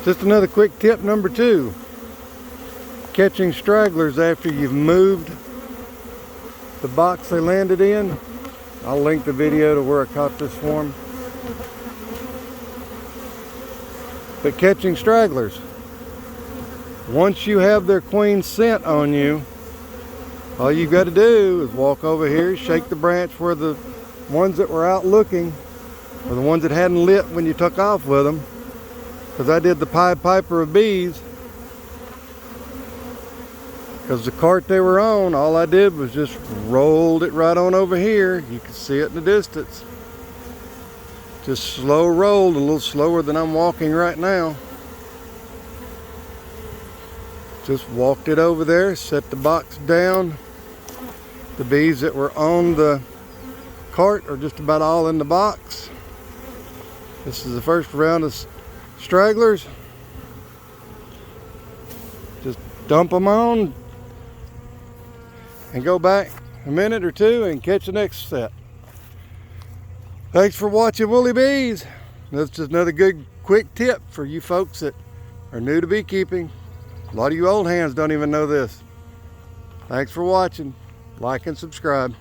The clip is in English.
Just another quick tip number 2. Catching stragglers after you've moved the box they landed in. I'll link the video to where I caught this swarm. But catching stragglers, once you have their queen scent on you, all you got to do is walk over here, shake the branch where the ones that were out looking, or the ones that hadn't lit when you took off with them, because I did the Pied Piper of bees. Because the cart they were on, all I did was just rolled it right on over here. You can see it in the distance. Just slow rolled, a little slower than I'm walking right now. Just walked it over there, set the box down. The bees that were on the cart are just about all in the box. This is the first round of stragglers. Just dump them on and go back a minute or two and catch the next set. Thanks for watching Woolly Bees. That's just another good quick tip for you folks that are new to beekeeping. A lot of you old hands don't even know this. Thanks for watching. Like and subscribe.